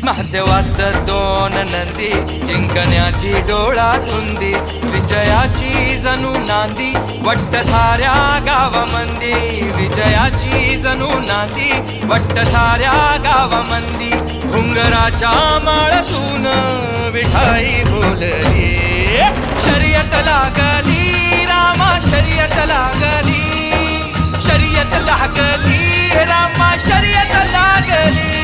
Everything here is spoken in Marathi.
महादेवाचं दोन नंदी जिंकण्याची डोळा धुंदी विजयाची जणू नांदी वट्ट साऱ्या गावामंदी विजयाची जणू नांदी वट्ट साऱ्या गावामंदी घुंगराच्या माळतून विठाई बोलली शर्यत लागली रामा शर्यत लागली शर्यत लागली रामा शर्यत लागली